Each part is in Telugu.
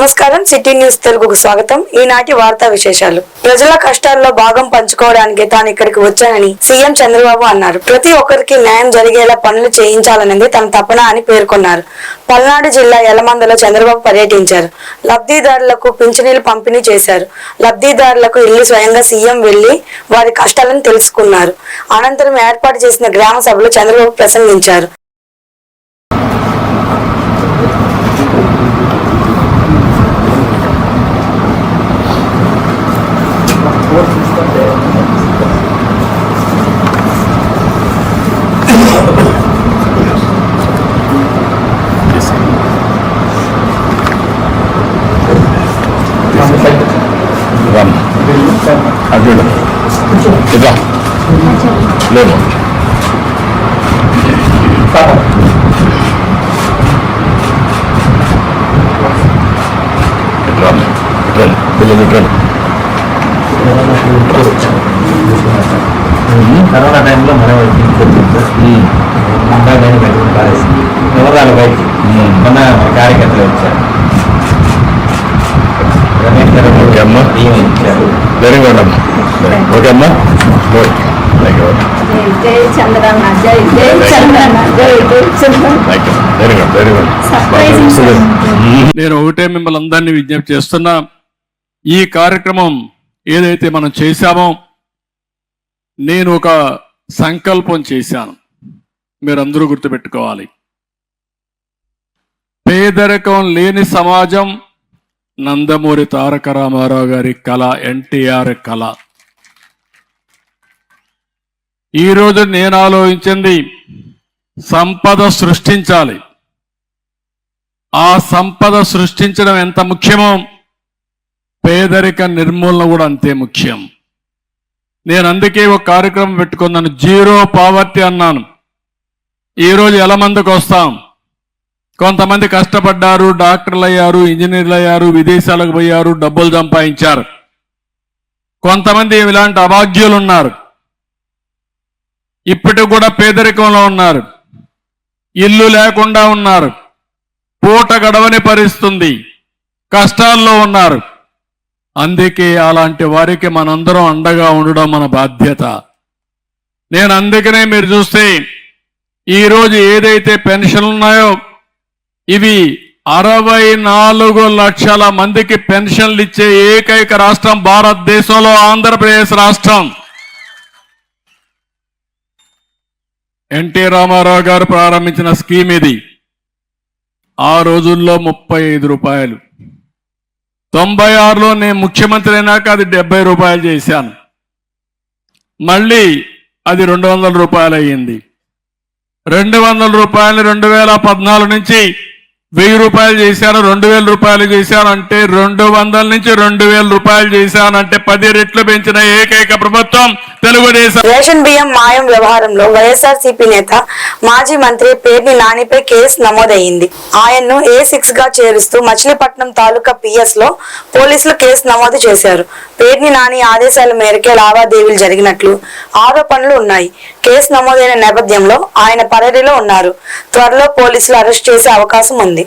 నమస్కారం సిటీ న్యూస్ తెలుగుకు స్వాగతం. ఈనాటి వార్తా విశేషాలు. ప్రజల కష్టాల్లో భాగం పంచుకోవడానికి తాను ఇక్కడికి వచ్చానని సీఎం చంద్రబాబు అన్నారు. ప్రతి ఒక్కరికి న్యాయం జరిగేలా పనులు చేయించాలనేది తన తపన అని పేర్కొన్నారు. పల్నాడు జిల్లా యలమందలో చంద్రబాబు పర్యటించారు. లబ్ధిదారులకు పింఛనీలు పంపిణీ చేశారు. లబ్ధిదారులకు ఇల్లు స్వయంగా సీఎం వెళ్లి వారి కష్టాలను తెలుసుకున్నారు. అనంతరం ఏర్పాటు చేసిన గ్రామ సభలో చంద్రబాబు ప్రసంగించారు. కరోనా టైంలో మనం అబ్బాయి కానీ బయటకు పారేసింది వివరాలు బయట మన కార్యకర్తలు వచ్చారు. వెరీ గుడ్ అమ్మా. ఓకే అమ్మా. నేను ఒకటే మిమ్మల్ని అందరినీ విజ్ఞప్తి చేస్తున్నా, ఈ కార్యక్రమం ఏదైతే మనం చేశామో నేను ఒక సంకల్పం చేశాను, మీరందరూ గుర్తుపెట్టుకోవాలి. పేదరికం లేని సమాజం నందమూరి తారక రామారావు గారి కళ, ఎన్టీఆర్ కళ. ఈరోజు నేను ఆలోచించింది సంపద సృష్టించాలి. ఆ సంపద సృష్టించడం ఎంత ముఖ్యమో పేదరిక నిర్మూలన కూడా అంతే ముఖ్యం. నేను అందుకే ఒక కార్యక్రమం పెట్టుకున్నాను, జీరో పావర్టీ అన్నాను. ఈరోజు యలమందకు వస్తాం. కొంతమంది కష్టపడ్డారు, డాక్టర్లు అయ్యారు, ఇంజనీర్లు అయ్యారు, విదేశాలకు పోయారు, డబ్బులు సంపాదించారు. కొంతమంది ఇలాంటి అభాగ్యులు ఉన్నారు, ఇప్పటికి కూడా పేదరికంలో ఉన్నారు, ఇల్లు లేకుండా ఉన్నారు, పూట గడవని పరిస్థితుంది, కష్టాల్లో ఉన్నారు. అందుకే అలాంటి వారికి మనందరం అండగా ఉండడం మన బాధ్యత. నేను అందుకనే మీరు చూస్తే ఈరోజు ఏదైతే పెన్షన్లు ఉన్నాయో ఇవి 64 లక్షల మందికి పెన్షన్లు ఇచ్చే ఏకైక రాష్ట్రం భారతదేశంలో ఆంధ్రప్రదేశ్ రాష్ట్రం. ఎన్టీ రామారావు గారు ప్రారంభించిన స్కీమ్ ఇది. ఆ రోజుల్లో 35 రూపాయలు. 96లో నేను ముఖ్యమంత్రి అయినాక అది 70 రూపాయలు చేశాను. మళ్ళీ అది 200 రూపాయలు అయ్యింది. 200 రూపాయలు 2014 నుంచి 1000 రూపాయలు చేశాను, 2000 రూపాయలు చేశాను. అంటే 200 నుంచి 2000 రూపాయలు చేశానంటే 10 రెట్లు పెంచిన ఏకైక ప్రభుత్వం తెలుగుదేశం. రేషన్ బియ్యం మాయం వ్యవహారంలో వైఎస్ఆర్సీపీ నేత మాజీ మంత్రి పేర్ని నానిపై కేసు నమోదైంది. ఆయన్ను A6 గా చేరుస్తూ మచిలీపట్నం తాలూకా PS లో పోలీసులు కేసు నమోదు చేశారు. పేర్ని నాని ఆదేశాల మేరకే లావాదేవీలు జరిగినట్లు ఆరోపణలు ఉన్నాయి. కేసు నమోదైన నేపథ్యంలో ఆయన పరారీలో ఉన్నారు. త్వరలో పోలీసులు అరెస్ట్ చేసే అవకాశం ఉంది.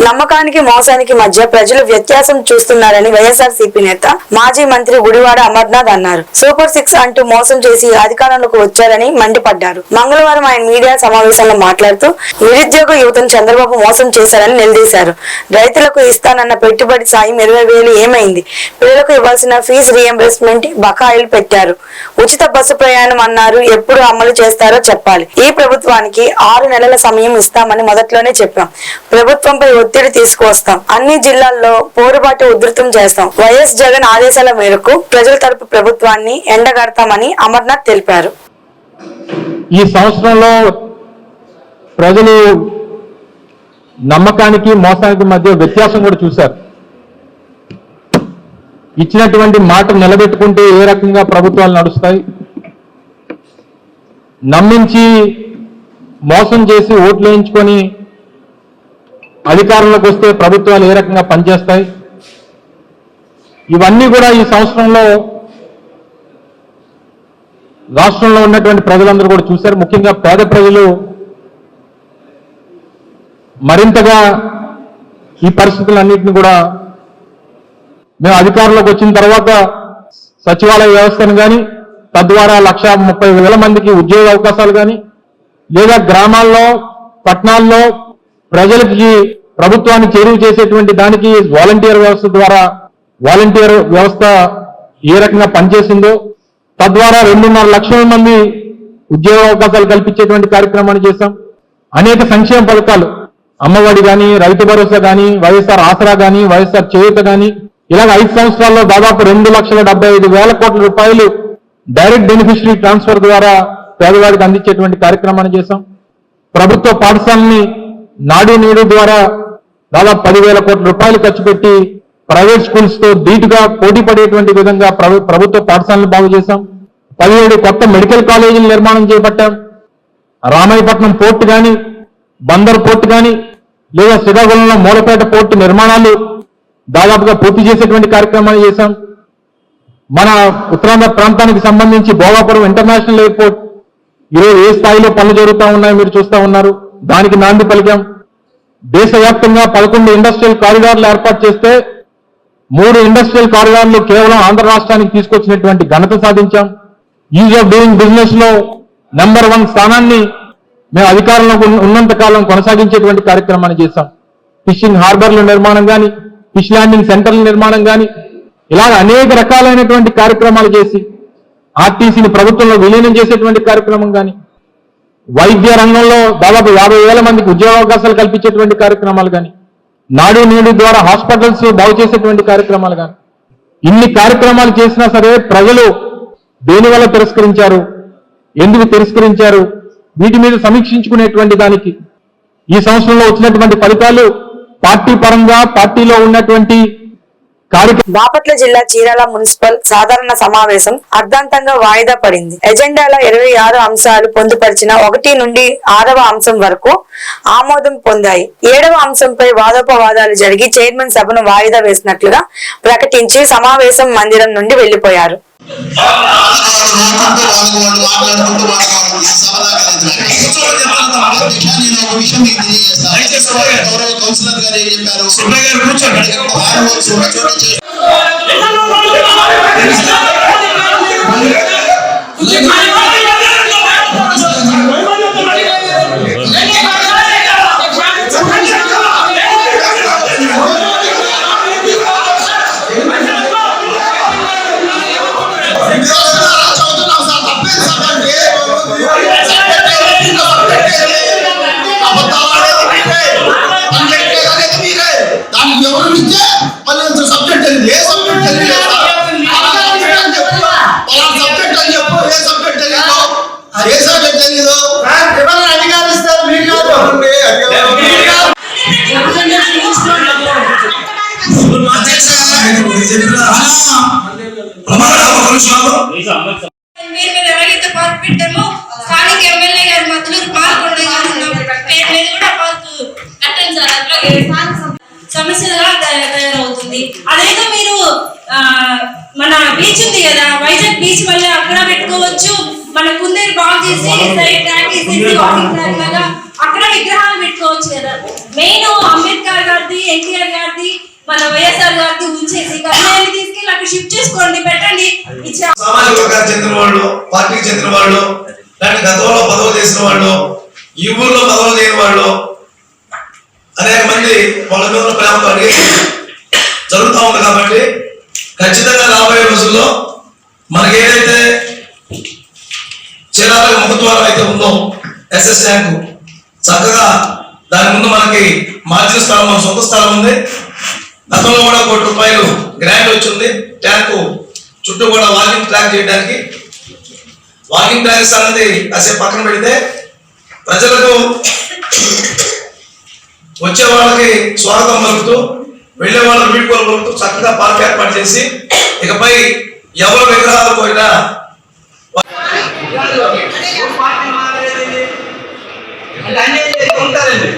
నమ్మకానికి మోసానికి మధ్య ప్రజలు వ్యత్యాసం చూస్తున్నారని వైఎస్ఆర్సీపీ నేత మాజీ మంత్రి గుడివాడ అమర్నాథ్ అన్నారు. సూపర్ 6 అంటూ మోసం చేసి అధికారంలోకి వచ్చారని మండిపడ్డారు. మంగళవారం ఆయన మీడియా సమావేశంలో మాట్లాడుతూ నిరుద్యోగ యువతను చంద్రబాబు మోసం చేశారని నిలదీశారు. రైతులకు ఇస్తానన్న పెట్టుబడి సాయం 20,000 ఏమైంది? పిల్లలకు ఇవ్వాల్సిన ఫీజు రీఎంబర్స్మెంట్ బకాయిలు పెట్టారు. ఉచిత బస్సు ప్రయాణం అన్నారు, ఎప్పుడు అమలు చేస్తారో చెప్పాలి. ఈ ప్రభుత్వానికి 6 నెలల సమయం ఇస్తామని మొదట్లోనే చెప్పాం. ప్రభుత్వంపై ఒత్తిడి తీసుకువస్తాం. అన్ని జిల్లాల్లో పోరుబాటు ఉధృతం చేస్తాం. వైఎస్ జగన్ ఆదేశాల మేరకు ప్రజల తరపు ప్రభుత్వాన్ని ఎండగడతామని అమర్నాథ్ తెలిపారు. ఈ సంవత్సరంలో ప్రజలు నమ్మకానికి మోసానికి మధ్య వ్యత్యాసం కూడా చూశారు. ఇచ్చినటువంటి మాట నిలబెట్టుకుంటే ఏ రకంగా ప్రభుత్వాలు నడుస్తాయి, నమ్మించి మోసం చేసి ఓట్లు వేయించుకొని అధికారంలోకి వస్తే ప్రభుత్వాలు ఏ రకంగా పనిచేస్తాయి, ఇవన్నీ కూడా ఈ సంవత్సరంలో రాష్ట్రంలో ఉన్నటువంటి ప్రజలందరూ కూడా చూశారు. ముఖ్యంగా పేద ప్రజలు మరింతగా ఈ పరిస్థితులన్నింటినీ కూడా మేము అధికారంలోకి వచ్చిన తర్వాత సచివాలయ వ్యవస్థను కానీ, తద్వారా 1,30,000 మందికి ఉద్యోగ అవకాశాలు కానీ, లేదా గ్రామాల్లో పట్టణాల్లో ప్రజలకి ప్రభుత్వాన్ని చేరువ చేసేటువంటి దానికి వాలంటీర్ వ్యవస్థ ద్వారా వాలంటీర్ వ్యవస్థ ఏ రకంగా పనిచేసిందో, తద్వారా 2.5 లక్షల మంది ఉద్యోగ అవకాశాలు కల్పించేటువంటి కార్యక్రమాన్ని చేశాం. అనేక సంక్షేమ పథకాలు, అమ్మఒడి కానీ, రైతు భరోసా కానీ, వైఎస్ఆర్ ఆసరా కానీ, వైఎస్ఆర్ చేయూత కానీ, ఇలాగ 5 సంవత్సరాల్లో దాదాపు 2,75,000 కోట్ల రూపాయలు డైరెక్ట్ బెనిఫిషరీ ట్రాన్స్ఫర్ ద్వారా పేదవాడికి అందించేటువంటి కార్యక్రమాన్ని చేశాం. ప్రభుత్వ పాఠశాలని నాడు నేడు ద్వారా దాదాపు 10,000 కోట్ల రూపాయలు ఖర్చు పెట్టి ప్రైవేట్ స్కూల్స్ తో ధీటుగా పోటీ పడేటువంటి విధంగా ప్రభుత్వ పాఠశాలను బాగు చేశాం. 17 కొత్త మెడికల్ కాలేజీలు నిర్మాణం చేపట్టాం. రామాయపట్నం పోర్టు కానీ, బందర్ పోర్టు కానీ, లేదా శ్రీకాకుళంలో మూలపేట పోర్టు నిర్మాణాలు దాదాపుగా పూర్తి చేసేటువంటి కార్యక్రమాన్ని చేశాం. మన ఉత్తరాంధ్ర ప్రాంతానికి సంబంధించి భోగాపురం ఇంటర్నేషనల్ ఎయిర్పోర్ట్ ఈరోజు ఏ స్థాయిలో పనులు జరుగుతూ ఉన్నాయో మీరు చూస్తూ ఉన్నారు. దానికి నాంది పలికాం. దేశవ్యాప్తంగా 11 ఇండస్ట్రియల్ కారిడార్లు ఏర్పాటు చేస్తే 3 ఇండస్ట్రియల్ కారిడార్లు కేవలం ఆంధ్ర రాష్ట్రానికి తీసుకొచ్చినటువంటి ఘనత సాధించాం. ఈజ్ ఆఫ్ డూయింగ్ బిజినెస్ లో నెంబర్ 1 స్థానాన్ని మేము అధికారంలో ఉన్నంత కాలం కొనసాగించేటువంటి కార్యక్రమాన్ని చేశాం. ఫిషింగ్ హార్బర్ల నిర్మాణం కానీ, ఫిష్ ల్యాండింగ్ సెంటర్ల నిర్మాణం కానీ, ఇలాగ అనేక రకాలైనటువంటి కార్యక్రమాలు చేసి ఆర్టీసీని ప్రభుత్వంలో విలీనం చేసేటువంటి కార్యక్రమం కానీ, వైద్య రంగంలో దాదాపు 50,000 మందికి ఉద్యోగ అవకాశాలు కల్పించేటువంటి కార్యక్రమాలు కానీ, నాడు నేడు ద్వారా హాస్పిటల్స్ బాగు చేసేటువంటి కార్యక్రమాలు కానీ, ఇన్ని కార్యక్రమాలు చేసినా సరే ప్రజలు దేనివల్ల తిరస్కరించారు, ఎందుకు తిరస్కరించారు, వీటి మీద సమీక్షించుకునేటువంటి దానికి ఈ సంవత్సరంలో వచ్చినటువంటి ఫలితాలు పార్టీ పరంగా పార్టీలో ఉన్నటువంటి బాపట్ల జిల్లా చీరాల మున్సిపల్ సాధారణ సమావేశం అర్ధాంతంగా వాయిదా పడింది. ఎజెండాలో 26 అంశాలు పొందుపరిచిన 1 నుండి 6వ అంశం వరకు ఆమోదం పొందాయి. 7వ అంశంపై వాదోపవాదాలు జరిగి చైర్మన్ సభను వాయిదా వేసినట్లుగా ప్రకటించి సమావేశం మందిరం నుండి వెళ్లిపోయారు. కౌన్సిలర్ గారు ఏం ఎవరైతే పార్క్ పెట్టామో స్థానిక ఎమ్మెల్యే గారు మద్దూరు పాల్గొండ గారు పేరు మీద కూడా పార్క్ కట్టండి సార్. అట్లాగే సమస్యగా తయారవుతుంది. అదేదో మీరు మన బీచ్ ఉంది కదా, వైజాగ్ బీచ్ మళ్ళీ అక్కడ పెట్టుకోవచ్చు. మన కుందేరు బాగు చేసి అక్కడ విగ్రహాలు పెట్టుకోవచ్చు కదా. మెయిన్ అంబేద్కర్ గారిది, ఎన్టీఆర్ గారిది, మన వైఎస్ఆర్ గారిది ఉంచేసి కళ్యాణి తీసుకెళ్ళి అక్కడ షిఫ్ట్ చేసుకోండి, పెట్టండి. సామాజిక వర్గానికి చెందిన వాళ్ళు, పార్టీకి చెందిన వాళ్ళు, దాని గతంలో పదవులు చేసిన వాళ్ళు, ఈ ఊర్లో పదవులు లేని వాళ్ళు అనేక మంది వాళ్ళ మీద ప్రేమతో అడిగి జరుగుతూ ఉంది. కాబట్టి ఖచ్చితంగా రాబోయే రోజుల్లో మనకి ఏదైతే చీరాల ముఖద్వారం అయితే ఉందో ఎస్ఎస్ ట్యాంకు, చక్కగా దాని ముందు మనకి మార్జిన్ స్థలం, మన సొంత స్థలం ఉంది. గతంలో కూడా ₹1 కోటి గ్రాంట్ వచ్చింది. ట్యాంకు చుట్టూ కూడా వాకింగ్ ట్రాక్ చేయడానికి. వాకింగ్ ట్రాక్స్ అనేది కాసేపు పక్కన పెడితే ప్రజలకు వచ్చే వాళ్ళకి స్వాగతం పలుకుతూ, వెళ్లే వాళ్ళకి వీడ్కోలు పలుకుతూ చక్కగా పార్క్ ఏర్పాటు చేసి ఇకపై ఎవరు విగ్రహాలు పోయినా ఉంటారండి.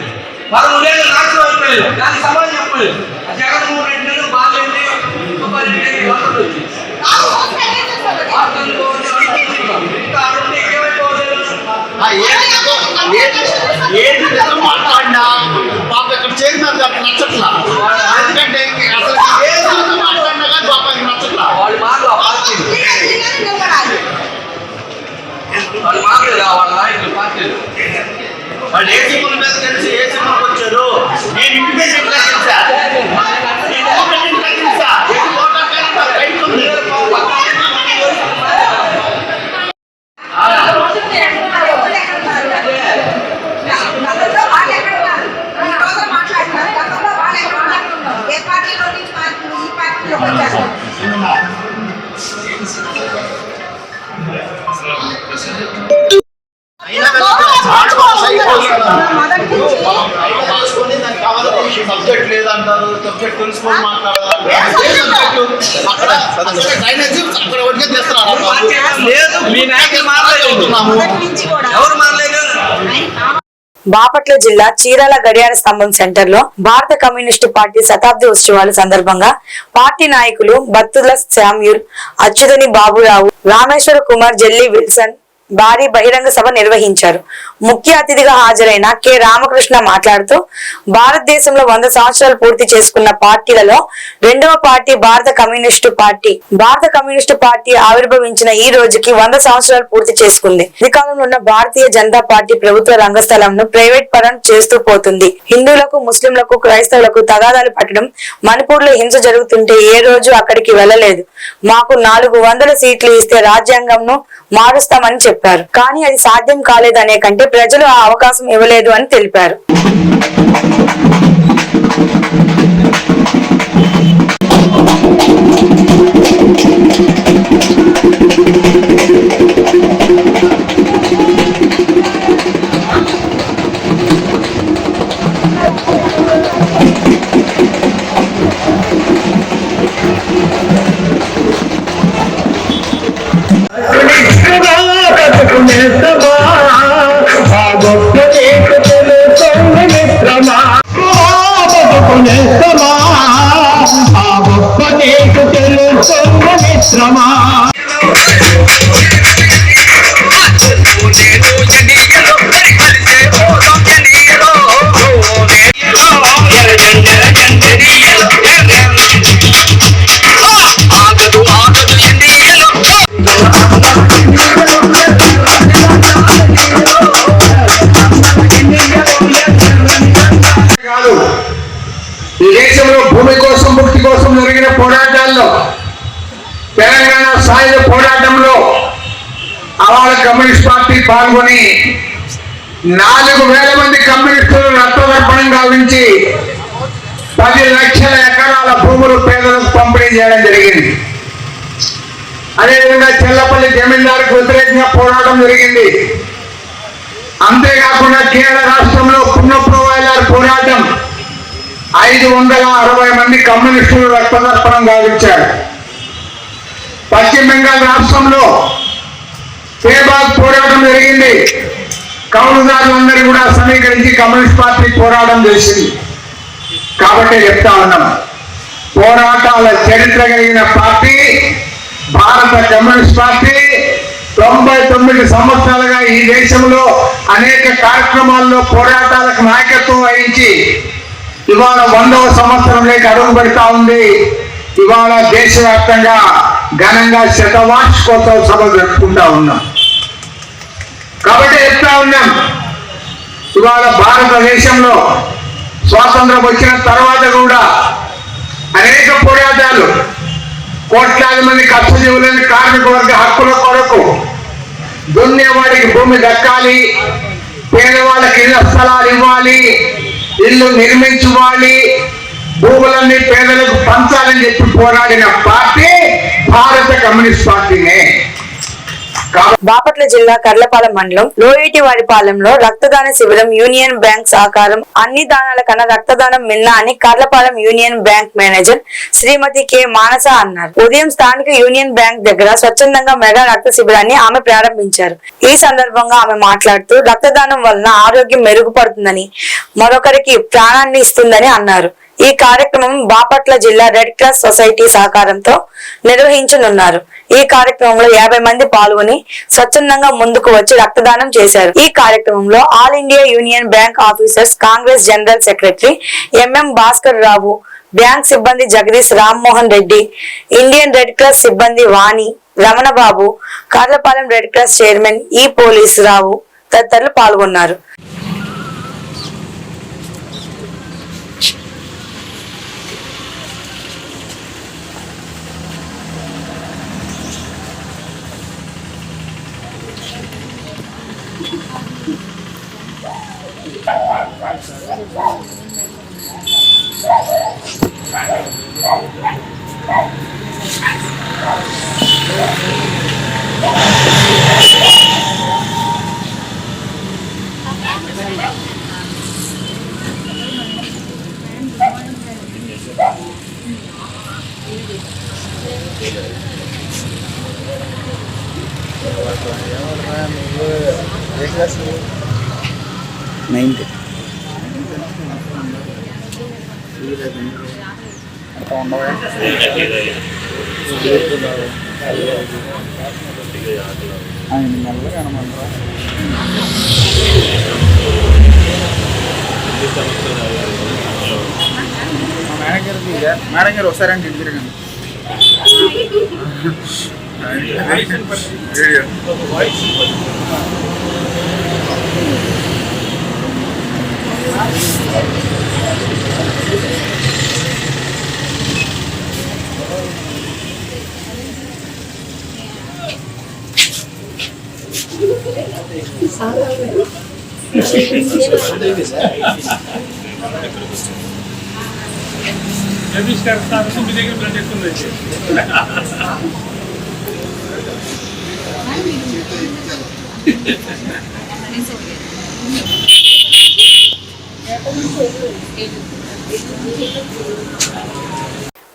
వాళ్ళు ఉండేది నాశనం అయిపోయారు. దానికి సమాధానం చెప్పలేదు. జగన్మోహన్ రెడ్డి గారు బాగాలేండి, ఏది నిజం మాట్లాడినా పాప ఇక్కడ చైర్మన్ గారికి నచ్చట్లా. ఎందుకంటే అసలు ఏ మాట్లాడినా సబ్జెక్ట్ లేదంటారు, సబ్జెక్ట్ తెలుసుకొని మాట్లాడారు. బాపట్ల జిల్లా చీరాల గడియార స్తంభం సెంటర్ లో భారత కమ్యూనిస్టు పార్టీ శతాబ్ది ఉత్సవాల సందర్భంగా పార్టీ నాయకులు బత్తుల శామ్యూల్, అచ్యుతని బాబురావు, రామేశ్వర కుమార్, జెల్లి విల్సన్ భారీ బహిరంగ సభ నిర్వహించారు. ముఖ్య అతిథిగా హాజరైన కె రామకృష్ణ మాట్లాడుతూ భారతదేశంలో 100 సంవత్సరాలు పూర్తి చేసుకున్న పార్టీలలో రెండవ పార్టీ భారత కమ్యూనిస్టు పార్టీ. భారత కమ్యూనిస్టు పార్టీ ఆవిర్భవించిన ఈ రోజుకి 100 సంవత్సరాలు పూర్తి చేసుకుంది. అధికారంలో ఉన్న భారతీయ జనతా పార్టీ ప్రభుత్వ రంగస్థలంను ప్రైవేట్ పరం చేస్తూ పోతుంది. హిందువులకు, ముస్లింలకు, క్రైస్తవులకు తగాదాలు పట్టడం, మణిపూర్ లో హింస జరుగుతుంటే ఏ రోజు అక్కడికి వెళ్ళలేదు. మాకు 400 సీట్లు ఇస్తే రాజ్యాంగంను మారుస్తామని చెప్పారు. కానీ అది సాధ్యం కాలేదనే కంటే ప్రజలు ఆ అవకాశం ఇవ్వలేదు అని తెలిపారు. ఈ దేశంలో భూమి కోసం, ముక్తి కోసం జరిగిన పోరాటాల్లో, తెలంగాణ సాయుధ పోరాటంలో అవాళ కమ్యూనిస్ట్ పార్టీ పాల్గొని 4,000 మంది కమ్యూనిస్టులు రక్తదర్పణం గావించి 10 లక్షల ఎకరాల భూములు పేదలకు పంపిణీ చేయడం జరిగింది. అదేవిధంగా చెల్లపల్లి జమీందారుకు వ్యతిరేకంగా పోరాటం జరిగింది. అంతేకాకుండా కేరళ రాష్ట్రంలో పున్నప్రవాయిలార్ పోరాటం 560 మంది కమ్యూనిస్టులు రక్తదర్పణం గావించారు. పశ్చిమ బెంగాల్ రాష్ట్రంలో సేబాగ్ పోరాటం జరిగింది. కౌలుదారులందరూ కూడా సమీకరించి కమ్యూనిస్ట్ పార్టీ పోరాటం చేసింది. కాబట్టి చెప్తా ఉన్నాం, పోరాటాల చరిత్ర కలిగిన పార్టీ భారత కమ్యూనిస్ట్ పార్టీ. 99 సంవత్సరాలుగా ఈ దేశంలో అనేక కార్యక్రమాల్లో పోరాటాలకు నాయకత్వం వహించి ఇవాళ 100వ సంవత్సరంలోకి అడుగు పెడతా ఉంది. ఇవాళ దేశవ్యాప్తంగా ఘనంగా శతవార్షికోత్సవ సభ జరుపుకుంటా ఉన్నాం. కాబట్టి చెప్తా ఉన్నాం, ఇవాళ భారతదేశంలో స్వాతంత్రం వచ్చిన తర్వాత కూడా అనేక పోరాటాలు, కోట్లాది మంది కష్టజీవులైన కార్మిక వర్గ హక్కుల కొరకు, దున్నేవాడికి భూమి దక్కాలి, పేదవాళ్ళకి ఇళ్ల స్థలాలు ఇవ్వాలి, ఇల్లు నిర్మించువాలి, భూములన్నీ పేదలకు పంచాలని చెప్పి పోరాడిన పార్టీ భారత కమ్యూనిస్ట్ పార్టీనే. బాపట్ల జిల్లా కర్లపాలెం మండలం లోయేటివారిపాలెంలో రక్తదాన శిబిరం యూనియన్ బ్యాంక్ సహకారం. అన్ని దానాల కన్నా రక్తదానం మిన్న అని కర్లపాలెం యూనియన్ బ్యాంక్ మేనేజర్ శ్రీమతి కె మానస అన్నారు. ఉదయం స్థానిక యూనియన్ బ్యాంక్ దగ్గర స్వచ్ఛందంగా మెగా రక్త శిబిరాన్ని ఆమె ప్రారంభించారు. ఈ సందర్భంగా ఆమె మాట్లాడుతూ రక్తదానం వలన ఆరోగ్యం మెరుగుపడుతుందని, మరొకరికి ప్రాణాన్ని ఇస్తుందని అన్నారు. ఈ కార్యక్రమం బాపట్ల జిల్లా రెడ్ క్రాస్ సొసైటీ సహకారంతో నిర్వహించనున్నారు. ఈ కార్యక్రమంలో 50 మంది పాల్గొని స్వచ్ఛందంగా ముందుకు వచ్చి రక్తదానం చేశారు. ఈ కార్యక్రమంలో all India union bank officers congress general secretary MM Bhaskar Rao, bank సిబ్బంది Jagadish Rammohan Reddy, Indian red cross సిబ్బంది Vani, Ramanababu, Karlapalem red cross chairman ఈ పోలీసు రావు తదితరులు పాల్గొన్నారు. మేడం గారు ఒకసారి తిరిగండి.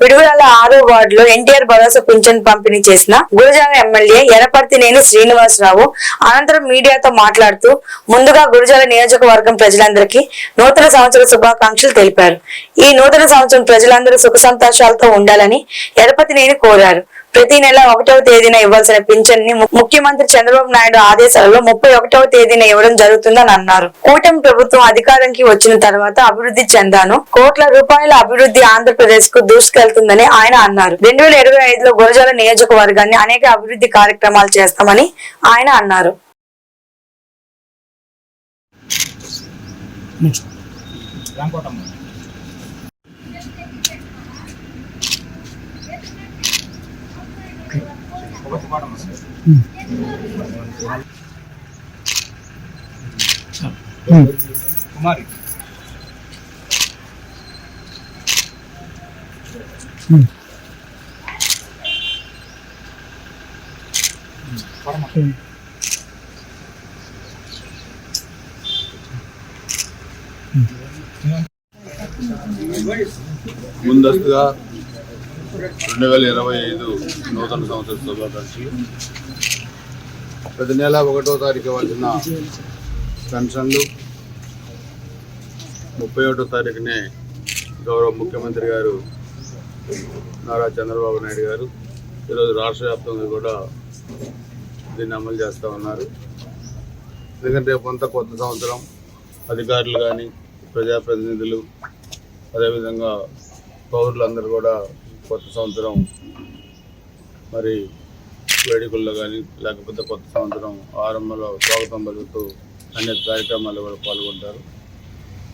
పిడుగురాళ్ల 6వ వార్డులో ఎన్టీఆర్ భరోసా పింఛన్ పంపిణీ చేసిన గురజాల ఎమ్మెల్యే ఎర్రపర్తినేని శ్రీనివాసరావు అనంతరం మీడియాతో మాట్లాడుతూ ముందుగా గురజాల నియోజకవర్గం ప్రజలందరికీ నూతన సంవత్సర శుభాకాంక్షలు తెలిపారు. ఈ నూతన సంవత్సరం ప్రజలందరూ సుఖ సంతోషాలతో ఉండాలని ఎర్రపర్తినేని కోరారు. ప్రతి నెల 1వ తేదీన ఇవ్వాల్సిన పింఛన్ ని ముఖ్యమంత్రి చంద్రబాబు నాయుడు ఆదేశాలలో 31వ తేదీన ఇవ్వడం జరుగుతుందని అన్నారు. కూటమి ప్రభుత్వం అధికారానికి వచ్చిన తర్వాత అభివృద్ధి చెందాను, కోట్ల రూపాయల అభివృద్ధి ఆంధ్రప్రదేశ్ కు దూసుకెళ్తుందని ఆయన అన్నారు. 2025లో గురజాల నియోజకవర్గాన్ని అనేక అభివృద్ధి కార్యక్రమాలు చేస్తామని ఆయన అన్నారు. కుమారి ముందస్తుగా 2025 నూతన సంవత్సర శుభాకాంక్షలు. ప్రతి నెల 1వ తారీఖు ఇవ్వాల్సిన పెన్షన్లు 31వ తారీఖునే గౌరవ ముఖ్యమంత్రి గారు నారా చంద్రబాబు నాయుడు గారు ఈరోజు రాష్ట్ర వ్యాప్తంగా కూడా దీన్ని అమలు చేస్తూ ఉన్నారు. ఎందుకంటే కొంత కొత్త సంవత్సరం అధికారులు కానీ ప్రజాప్రతినిధులు అదేవిధంగా పౌరులందరూ కూడా కొత్త సంవత్సరం మరి వేడుకల్లో కానీ లేకపోతే కొత్త సంవత్సరం ఆరంభంలో స్వాగతం పలుకుతూ అనేక కార్యక్రమాలు కూడా పాల్గొంటారు.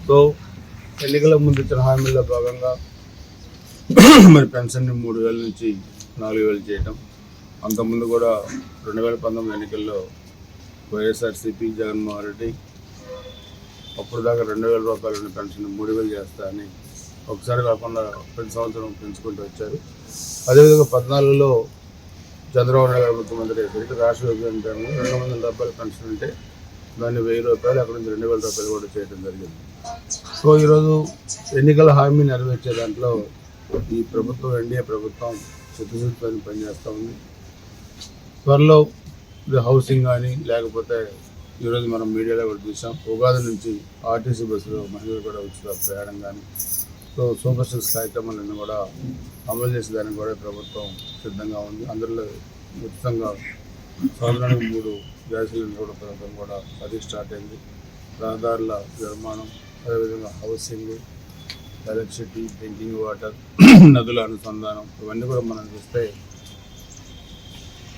సో ఎన్నికల ముందు ఇచ్చిన హామీల్లో భాగంగా మరి పెన్షన్ని 3,000 నుంచి 4,000 చేయటం. అంతకుముందు కూడా 2019 ఎన్నికల్లో వైఎస్ఆర్సీపీ జగన్మోహన్ రెడ్డి అప్పుడు దాకా 2,000 రూపాయల పెన్షన్ 3,000 చేస్తా అని ఒకసారి కాకుండా ప్రతి సంవత్సరం పెంచుకుంటూ వచ్చారు. అదేవిధంగా 14లో చంద్రబాబు నాయుడు గారు ముఖ్యమంత్రి అయ్యేసరికి రాష్ట్ర విభజన టైంలో 200 రూపాయల పెన్షన్ ఉంటే దాన్ని 1,000 రూపాయలు అక్కడ నుంచి 2,000 రూపాయలు కూడా చేయడం జరిగింది. సో ఈరోజు ఎన్నికల హామీ నెరవేర్చే దాంట్లో ఈ ప్రభుత్వం ఎన్డీఏ ప్రభుత్వం చిత్తశుద్ధితో పనిచేస్తూ ఉంది. త్వరలో ఇది హౌసింగ్ కానీ లేకపోతే ఈరోజు మనం మీడియాలో కూడా చూసాం, ఉగాది నుంచి ఆర్టీసీ బస్సులో మహిళలు కూడా ఉచిత ప్రయాణం కానీ సో సూపర్ స్టార్స్ కార్యక్రమాలన్నీ కూడా అమలు చేసేదానికి కూడా ప్రభుత్వం సిద్ధంగా ఉంది. అందులో ఉచితంగా సంవత్సరానికి 3 గ్యాస్ సిలిండర్ల పథకం కూడా అది స్టార్ట్ అయింది. రహదారుల నిర్మాణం, అదేవిధంగా హౌసింగ్, ఎలక్ట్రిసిటీ, డ్రింకింగ్ వాటర్, నదుల అనుసంధానం ఇవన్నీ కూడా మనం చూస్తే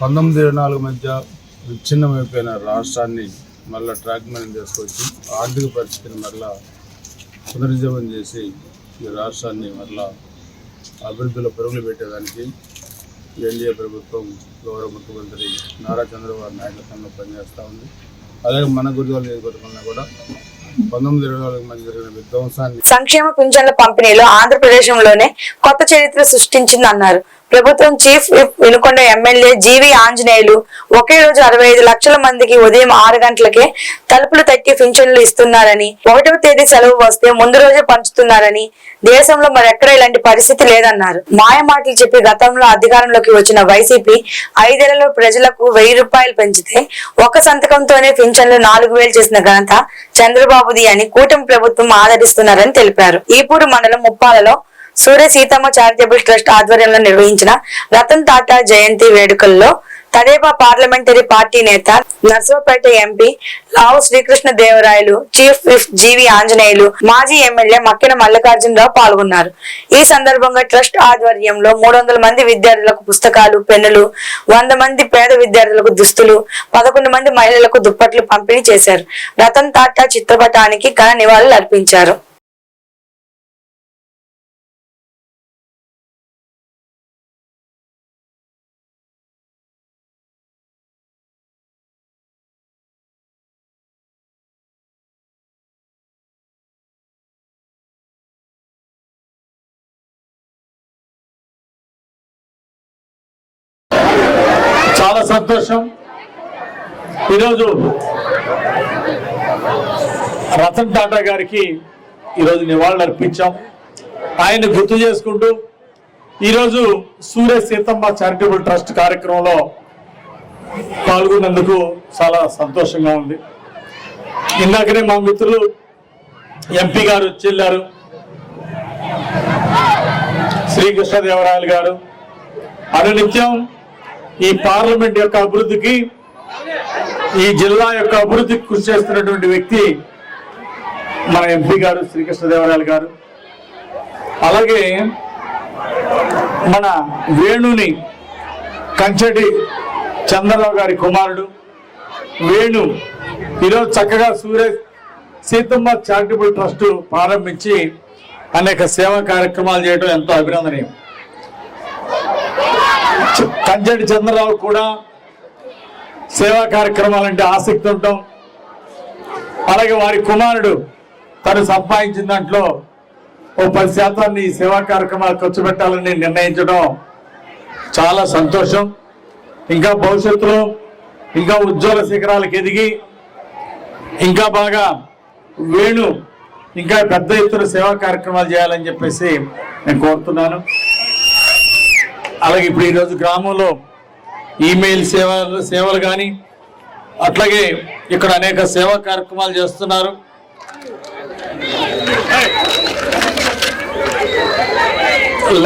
1924 మధ్య విచ్ఛిన్నమైపోయిన రాష్ట్రాన్ని మళ్ళీ ట్రాక్ మీద తీసుకొచ్చి ఆర్థిక పరిస్థితిని మళ్ళా పునరుజ్జీవం చేసి ఈ రాష్ట్రాన్ని మళ్ళా అభివృద్ధిలో పరుగులు పెట్టేదానికి ఎన్డీఏ ప్రభుత్వం గౌరవ ముఖ్యమంత్రి నారా చంద్రబాబు నాయుడు పనిచేస్తూ ఉంది. అలాగే మన గురుజాల నియోజకవర్గంలో కూడా 1924 మధ్య జరిగిన విధ్వంసాన్ని సంక్షేమ పింఛన్ల పంపిణీలో ఆంధ్రప్రదేశంలోనే కొత్త చరిత్ర సృష్టించిందన్నారు. ప్రభుత్వం చీఫ్ విప్ వినుకొండ ఎమ్మెల్యే జీవి ఆంజనేయులు ఒకే రోజు 65 లక్షల మందికి ఉదయం 6 గంటలకే తలుపులు తట్టి పింఛన్లు ఇస్తున్నారని, 1వ తేదీ సెలవు వస్తే ముందు రోజే పంచుతున్నారని, దేశంలో మరెక్కడ ఇలాంటి పరిస్థితి లేదన్నారు. మాయ మాటలు చెప్పి గతంలో అధికారంలోకి వచ్చిన వైసీపీ 5 ఏళ్లలో ప్రజలకు 1000 రూపాయలు పెంచితే ఒక్క సంతకంతోనే పింఛన్లు 4000 చేసిన ఘనత చంద్రబాబుది అని కూటమి ప్రభుత్వం ఆదరిస్తున్నారని తెలిపారు. ఈపూరు మండలం ముప్పాలలో సూర్య సీతమ్మ చారిటబుల్ ట్రస్ట్ ఆధ్వర్యంలో నిర్వహించిన రతన్ టాటా జయంతి వేడుకల్లో తదేపా పార్లమెంటరీ పార్టీ నేత, నర్సరావుపేట ఎంపీ లావు శ్రీకృష్ణ దేవరాయలు, చీఫ్ విప్ జీవి ఆంజనేయులు, మాజీ ఎమ్మెల్యే మక్కిన మల్లికార్జునరావు పాల్గొన్నారు. ఈ సందర్భంగా ట్రస్ట్ ఆధ్వర్యంలో 300 మంది విద్యార్థులకు పుస్తకాలు, పెన్నులు, 100 మంది పేద విద్యార్థులకు దుస్తులు, 11 మంది మహిళలకు దుప్పట్లు పంపిణీ చేశారు. రతన్ టాటా చిత్రపటానికి ఘన నివాళులు అర్పించారు. చాలా సంతోషం. ఈరోజు రతన్ టాటా గారికి ఈరోజు నివాళులు అర్పించాం. ఆయన గుర్తు చేసుకుంటూ ఈరోజు సూర్య సీతమ్మ చారిటబుల్ ట్రస్ట్ కార్యక్రమంలో పాల్గొన్నందుకు చాలా సంతోషంగా ఉంది. ఇందాకనే మా మిత్రులు ఎంపీ గారు వచ్చి శ్రీకృష్ణదేవరాయలు గారు అనునిత్యం ఈ పార్లమెంట్ యొక్క అభివృద్ధికి, ఈ జిల్లా యొక్క అభివృద్ధికి కృషి చేస్తున్నటువంటి వ్యక్తి మన ఎంపీ గారు శ్రీకృష్ణదేవరాయలు గారు. అలాగే మన వేణుని కంచెటి చంద్రరావు గారి కుమారుడు వేణు ఈరోజు చక్కగా సూర్య సీతమ్మ చారిటబుల్ ట్రస్ట్ ప్రారంభించి అనేక సేవా కార్యక్రమాలు చేయడం ఎంతో అభినందనీయం. కంచెటి చంద్రరావు కూడా సేవా కార్యక్రమాలంటే ఆసక్తి ఉంటాం. అలాగే వారి కుమారుడు తను సంపాదించిన దాంట్లో ఓ 10% సేవా కార్యక్రమాలు ఖర్చు పెట్టాలని నిర్ణయించడం చాలా సంతోషం. ఇంకా భవిష్యత్తులో ఇంకా ఉజ్వల శిఖరాలకు ఎదిగి ఇంకా బాగా వేణు ఇంకా పెద్ద ఎత్తున సేవా కార్యక్రమాలు చేయాలని చెప్పేసి నేను కోరుతున్నాను. అలాగే ఇప్పుడు ఈరోజు గ్రామంలో ఈమెయిల్ సేవలు కానీ అట్లాగే ఇక్కడ అనేక సేవా కార్యక్రమాలు చేస్తున్నారు.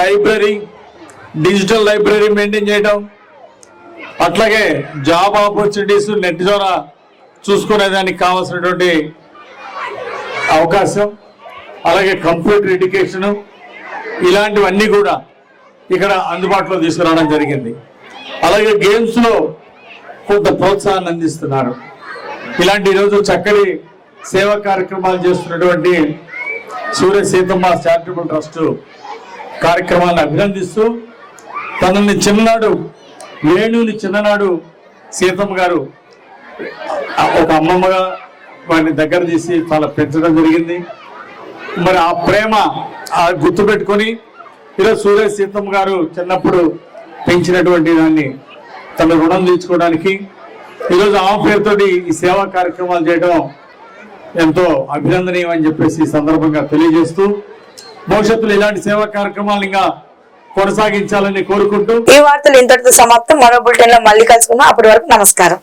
లైబ్రరీ, డిజిటల్ లైబ్రరీ మెయింటైన్ చేయడం, అట్లాగే జాబ్ ఆపర్చునిటీస్ నెట్ ద్వారా చూసుకునేదానికి కావాల్సినటువంటి అవకాశం, అలాగే కంప్యూటర్ ఎడ్యుకేషను, ఇలాంటివన్నీ కూడా ఇక్కడ అందుబాటులో తీసుకురావడం జరిగింది. అలాగే గేమ్స్ లో కొంత ప్రోత్సాహాన్ని అందిస్తున్నారు. ఇలాంటి ఈరోజు చక్కటి సేవా కార్యక్రమాలు చేస్తున్నటువంటి సూర్య సీతమ్మ చారిటబుల్ ట్రస్ట్ కార్యక్రమాలను అభినందిస్తూ తనని చిన్ననాడు వేణుని చిన్ననాడు సీతమ్మ గారు ఒక అమ్మమ్మగా వాడిని దగ్గర తీసి చాలా పెంచడం జరిగింది. మరి ఆ ప్రేమ గుర్తు పెట్టుకొని ఈరోజు సూర్య సీతమ్మ గారు చిన్నప్పుడు పెంచినటువంటి దాన్ని తన రుణం తీర్చుకోవడానికి ఈరోజు ఆ పేరుతోటి ఈ సేవా కార్యక్రమాలు చేయడం ఎంతో అభినందనీయం అని చెప్పేసి ఈ సందర్భంగా తెలియజేస్తూ భవిష్యత్తులో ఇలాంటి సేవా కార్యక్రమాలు ఇంకా కొనసాగించాలని కోరుకుంటూ ఈ వార్తలు ఇంతటితో సమాప్తం. మరో బులెటిన్ లో మళ్ళీ కలుసుకుందాం. అప్పటి వరకు నమస్కారం.